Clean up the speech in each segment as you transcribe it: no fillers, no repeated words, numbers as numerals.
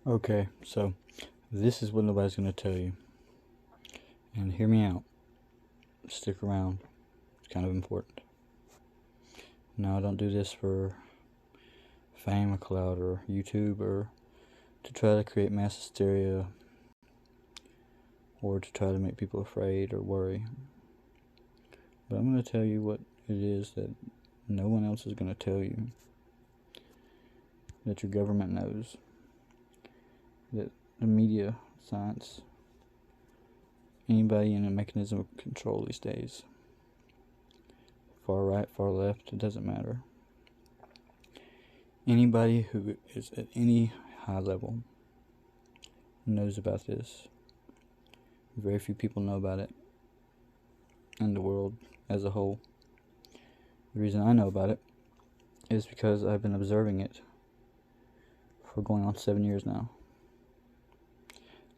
Okay, so this is what nobody's going to tell you. And hear me out. Stick around. It's kind of important. Now, I don't do this for fame or clout or YouTube or to try to create mass hysteria or to try to make people afraid or worry. But I'm going to tell you what it is that no one else is going to tell you. That your government knows. That the media, science, anybody in a mechanism of control these days, far right, far left, it doesn't matter. Anybody who is at any high level knows about this. Very few people know about it in the world as a whole. The reason I know about it is because I've been observing it for going on 7 years now.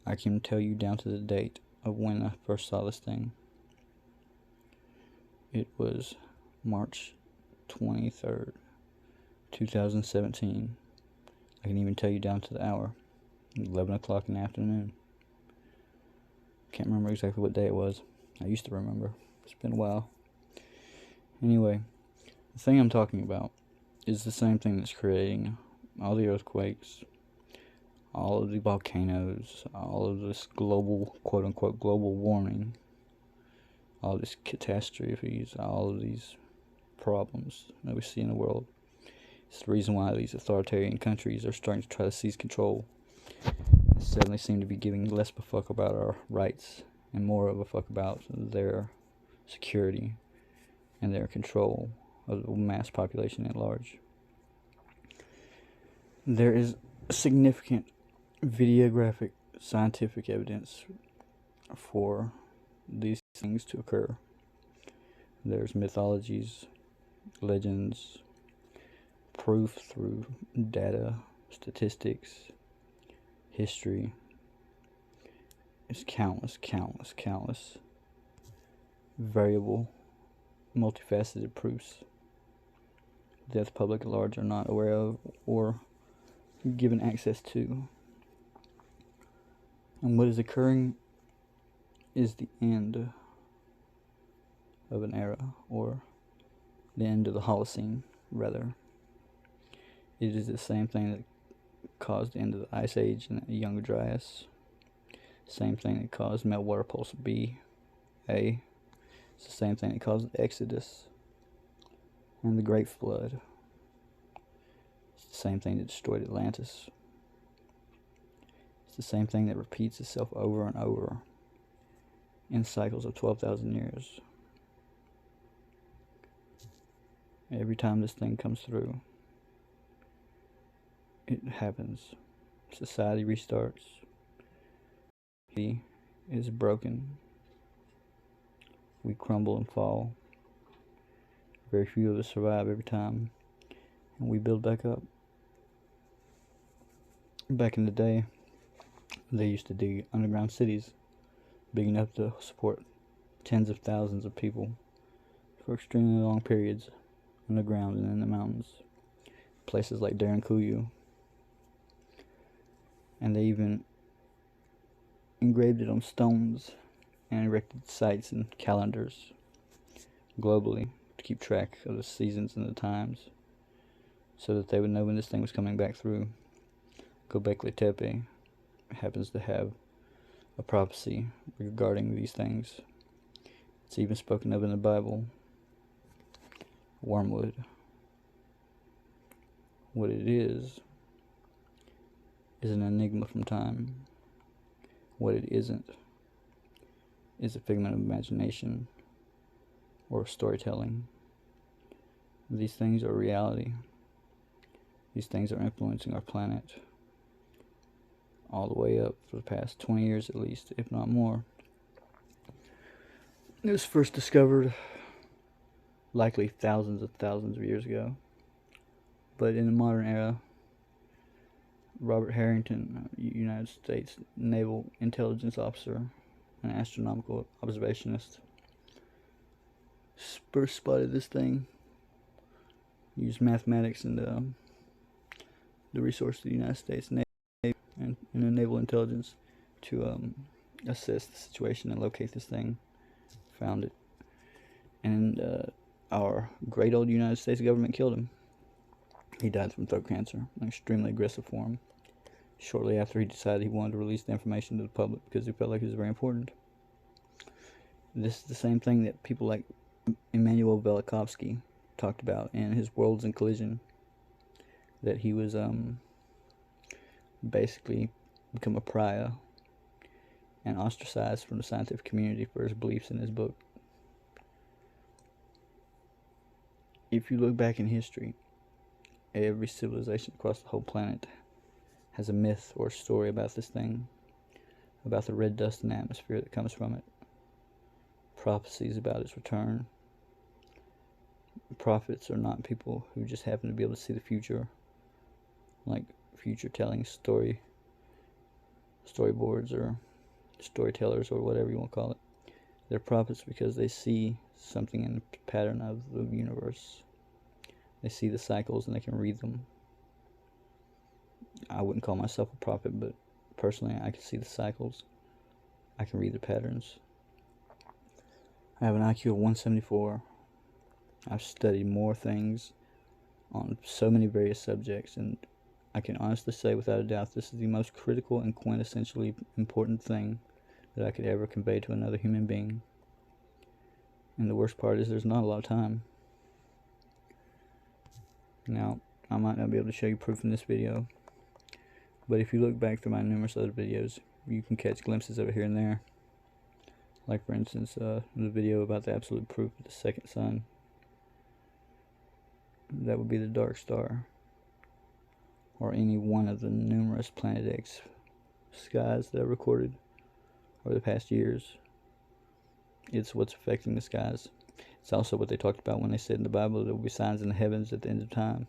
I can tell you down to the date of when I first saw this thing. It was March 23rd, 2017. I can even tell you down to the hour, 11 o'clock in the afternoon. Can't remember exactly what day it was. I used to remember. It's been a while. Anyway, the thing I'm talking about is the same thing that's creating all the earthquakes, all of the volcanoes, all of this global, quote-unquote, global warming, all these catastrophes, all of these problems that we see in the world. It's the reason why these authoritarian countries are starting to try to seize control. They suddenly seem to be giving less of a fuck about our rights and more of a fuck about their security and their control of the mass population at large. There is significant videographic scientific evidence for these things to occur. There's mythologies, legends, proof through data, statistics, history. It's countless variable, multifaceted proofs that the public at large are not aware of or given access to. And what is occurring is the end of an era, or the end of the Holocene, rather. It is the same thing that caused the end of the Ice Age and the Younger Dryas. Same thing that caused Meltwater Pulse B, A. It's the same thing that caused the Exodus and the Great Flood. It's the same thing that destroyed Atlantis. It's the same thing that repeats itself over and over in cycles of 12,000 years. Every time this thing comes through, it happens. Society restarts. He is broken. We crumble and fall. Very few of us survive every time, and we build back up. Back in the day, they used to dig underground cities big enough to support tens of thousands of people for extremely long periods underground and in the mountains. Places like Darankuyu. And they even engraved it on stones and erected sites and calendars globally to keep track of the seasons and the times so that they would know when this thing was coming back through. Göbekli Tepe happens to have a prophecy regarding these things. It's even spoken of in the Bible. Wormwood. What it is an enigma from time. What it isn't is a figment of imagination or storytelling. These things are reality. These things are influencing our planet all the way up for the past 20 years at least, if not more. It was first discovered likely thousands of years ago. But in the modern era, Robert Harrington, United States Naval Intelligence Officer and astronomical observationist, first spotted this thing, used mathematics and the resource of the United States Navy, and a naval intelligence to assess the situation and locate this thing. Found it, and our great old United States government killed him. He died from throat cancer, an extremely aggressive form, shortly after he decided he wanted to release the information to the public because he felt like it was very important. This is the same thing that people like Immanuel Velikovsky talked about in his Worlds in Collision, that he was basically become a pariah and ostracized from the scientific community for his beliefs in his book. If you look back in history, every civilization across the whole planet has a myth or a story about this thing, about the red dust and atmosphere that comes from it, prophecies about its return. Prophets are not people who just happen to be able to see the future, like future telling storyboards or storytellers or whatever you want to call it. They're prophets because they see something in the pattern of the universe. They see the cycles and they can read them. I wouldn't call myself a prophet, but personally I can see the cycles. I can read the patterns. I have an IQ of 174. I've studied more things on so many various subjects, and I can honestly say without a doubt this is the most critical and quintessentially important thing that I could ever convey to another human being. And the worst part is there's not a lot of time. Now, I might not be able to show you proof in this video, but if you look back through my numerous other videos, you can catch glimpses of it here and there. Like for instance, the video about the absolute proof of the second sun. That would be the dark star, or any one of the numerous Planet X skies that I've recorded over the past years. It's what's affecting the skies. It's also what they talked about when they said in the Bible that there will be signs in the heavens at the end of time,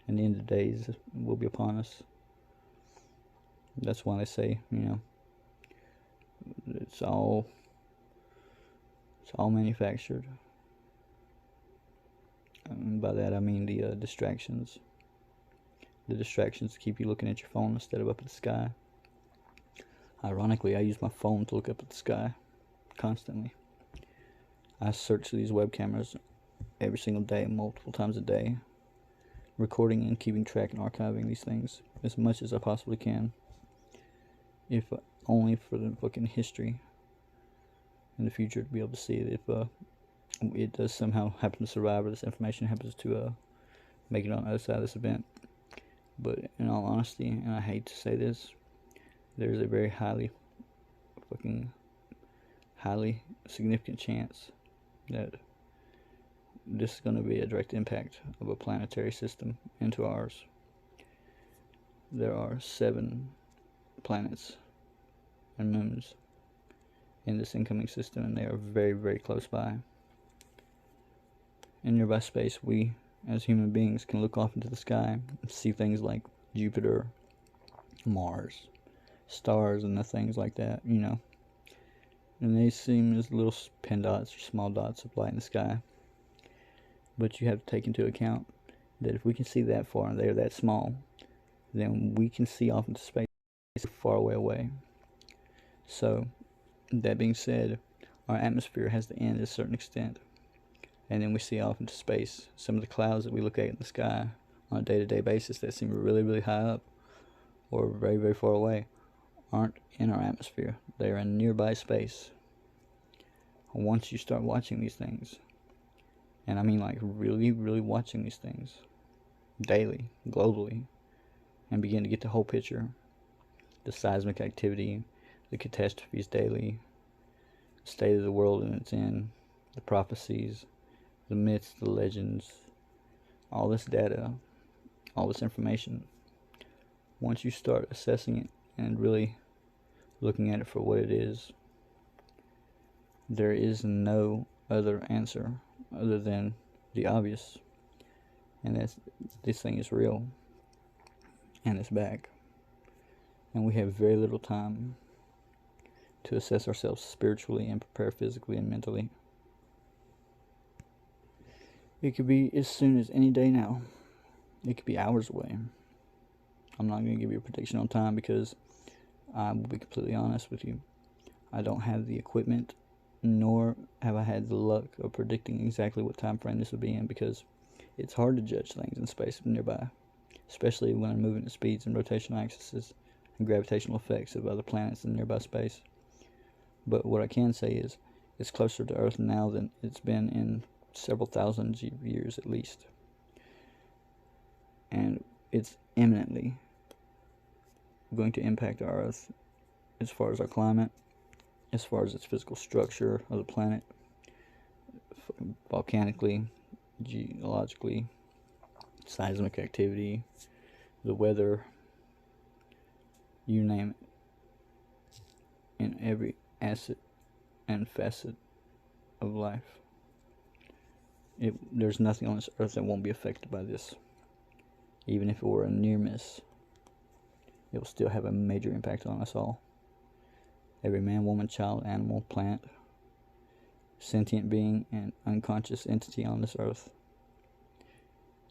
and the end of days will be upon us. That's why they say, it's all manufactured. And by that I mean the distractions. The distractions keep you looking at your phone instead of up at the sky. Ironically, I use my phone to look up at the sky constantly. I search these web cameras every single day, multiple times a day, recording and keeping track and archiving these things as much as I possibly can, if only for the fucking history in the future to be able to see it if it does somehow happen to survive, or this information happens to make it on the other side of this event. But in all honesty, and I hate to say this, there's a very highly significant chance that this is going to be a direct impact of a planetary system into ours. There are 7 planets and moons in this incoming system, and they are very, very close by. In nearby space, we as human beings can look off into the sky and see things like Jupiter, Mars, stars, and the things like that, and they seem as little pin dots or small dots of light in the sky. But you have to take into account that if we can see that far and they're that small, then we can see off into space far away. So, that being said, our atmosphere has to end to a certain extent, and then we see off into space. Some of the clouds that we look at in the sky on a day-to-day basis that seem really, really high up or very, very far away aren't in our atmosphere. They are in nearby space. Once you start watching these things, and I mean like really, really watching these things daily, globally, and begin to get the whole picture, the seismic activity, the catastrophes daily, the state of the world and it's in, the prophecies, the myths, the legends, all this data, all this information. Once you start assessing it and really looking at it for what it is, there is no other answer other than the obvious, and that's this thing is real and it's back, and we have very little time to assess ourselves spiritually and prepare physically and mentally. It could be as soon as any day now. It could be hours away. I'm not going to give you a prediction on time because I will be completely honest with you. I don't have the equipment, nor have I had the luck of predicting exactly what time frame this would be in, because it's hard to judge things in space nearby, especially when I'm moving at speeds and rotational axes and gravitational effects of other planets in nearby space. But what I can say is it's closer to Earth now than it's been in several thousands of years at least. And it's imminently going to impact our Earth as far as our climate, as far as its physical structure of the planet, volcanically, geologically, seismic activity, the weather, you name it, in every asset and facet of life. There's nothing on this earth that won't be affected by this. Even if it were a near miss, it will still have a major impact on us all. Every man, woman, child, animal, plant, sentient being, and unconscious entity on this earth.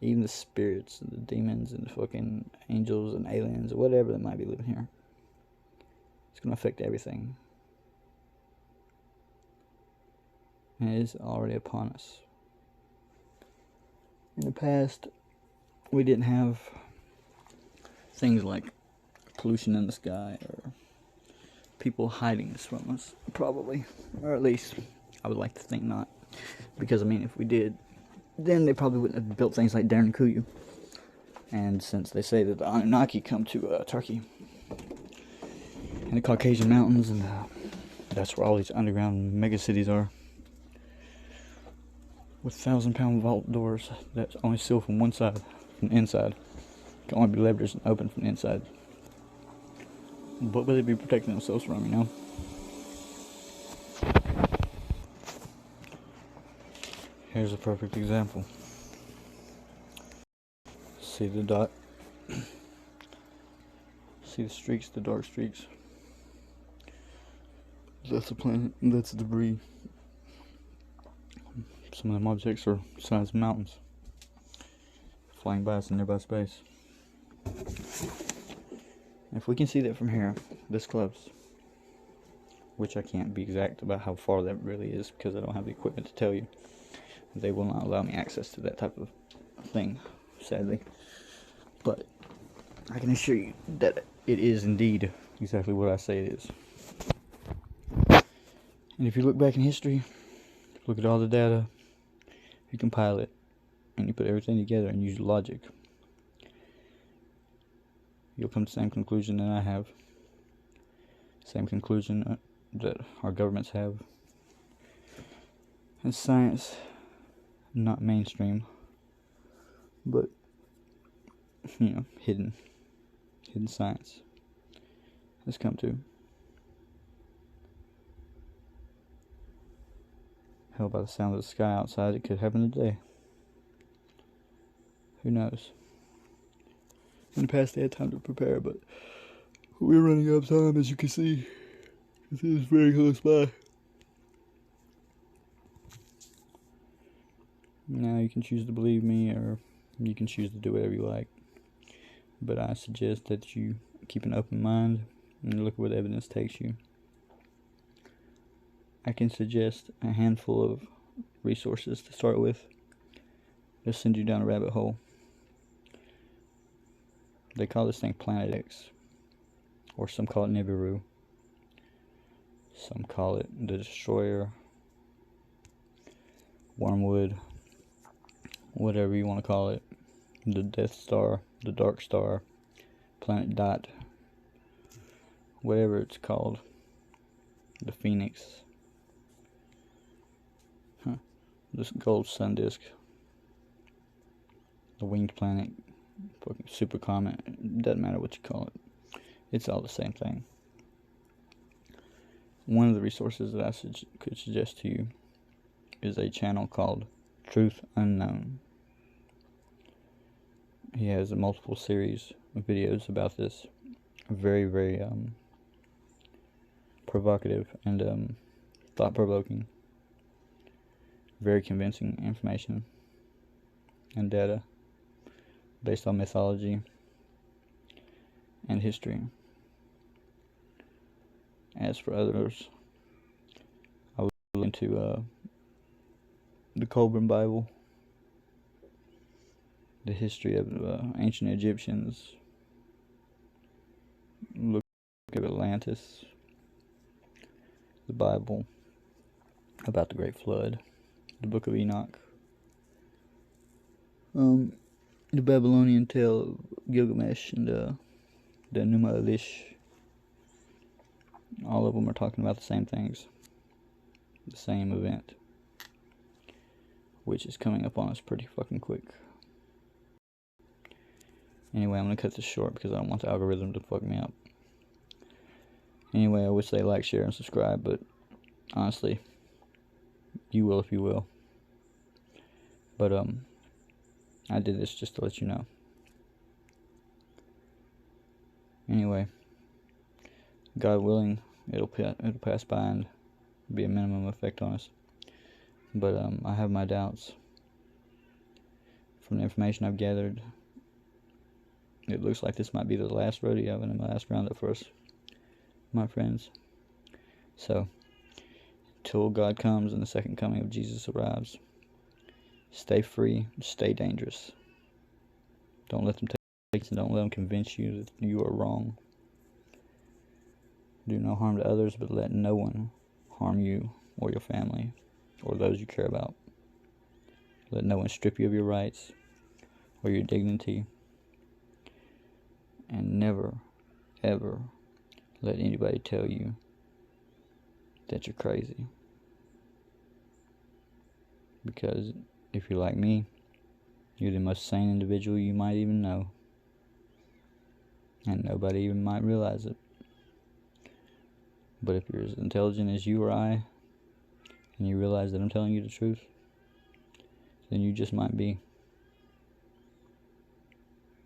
Even the spirits, the demons, and the fucking angels and aliens, or whatever that might be living here. It's going to affect everything. And it is already upon us. In the past, we didn't have things like pollution in the sky or people hiding this from us, probably. Or at least, I would like to think not. Because, I mean, if we did, then they probably wouldn't have built things like Kuyu. And since they say that the Anunnaki come to Turkey and the Caucasian mountains, and that's where all these underground megacities are, with 1,000-pound vault doors that's only sealed from one side, from the inside. Can only be leveraged and opened from the inside. What would they be protecting themselves from, you know? Here's a perfect example. See the dot? See the streaks, the dark streaks? That's the planet, that's the debris. Some of them objects are the size of mountains, flying by us in nearby space. If we can see that from here, this close, which I can't be exact about how far that really is because I don't have the equipment to tell you. They will not allow me access to that type of thing, sadly. But I can assure you that it is indeed exactly what I say it is. And if you look back in history, look at all the data, you compile it, and you put everything together and use logic, you'll come to the same conclusion that I have. Same conclusion that our governments have. And science, not mainstream, but, you know, hidden science has come to. Hell, by the sound of the sky outside, it could happen today. Who knows? In the past, they had time to prepare, but we're running out of time, as you can see. This is very close by. Now, you can choose to believe me, or you can choose to do whatever you like. But I suggest that you keep an open mind and look where the evidence takes you. I can suggest a handful of resources to start with. They'll send you down a rabbit hole. They call this thing Planet X, or some call it Nibiru. Some call it the Destroyer, Wormwood, whatever you want to call it. The Death Star, the Dark Star, Planet Dot, whatever it's called. The Phoenix. This gold sun disk, the winged planet, fucking super comet, doesn't matter what you call it, it's all the same thing. One of the resources that I could suggest to you is a channel called Truth Unknown. He has a multiple series of videos about this, very, very provocative and thought-provoking. Very convincing information and data based on mythology and history. As for others, I was into the Colburn Bible, the history of ancient Egyptians, look at Atlantis, the Bible, about the Great Flood, the Book of Enoch, the Babylonian tale of Gilgamesh and the Noone. All of them are talking about the same things, the same event, which is coming up on us pretty fucking quick. Anyway, I'm going to cut this short because I don't want the algorithm to fuck me up. Anyway, I wish they like, share, and subscribe, but honestly, you will if you will. But I did this just to let you know. Anyway, God willing, it'll pass by and be a minimum effect on us. But I have my doubts. From the information I've gathered, it looks like this might be the last rodeo and the last roundup for us, my friends. So, till God comes and the second coming of Jesus arrives, stay free, stay dangerous. Don't let them take you, don't let them convince you that you are wrong. Do no harm to others, but let no one harm you or your family or those you care about. Let no one strip you of your rights or your dignity. And never, ever let anybody tell you that you're crazy. Because if you're like me, you're the most sane individual you might even know. And nobody even might realize it. But if you're as intelligent as you or I, and you realize that I'm telling you the truth, then you just might be.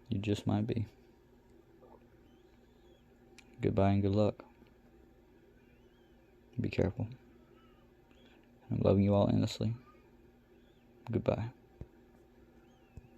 You just might be. Goodbye and good luck. Be careful. I'm loving you all endlessly. Goodbye.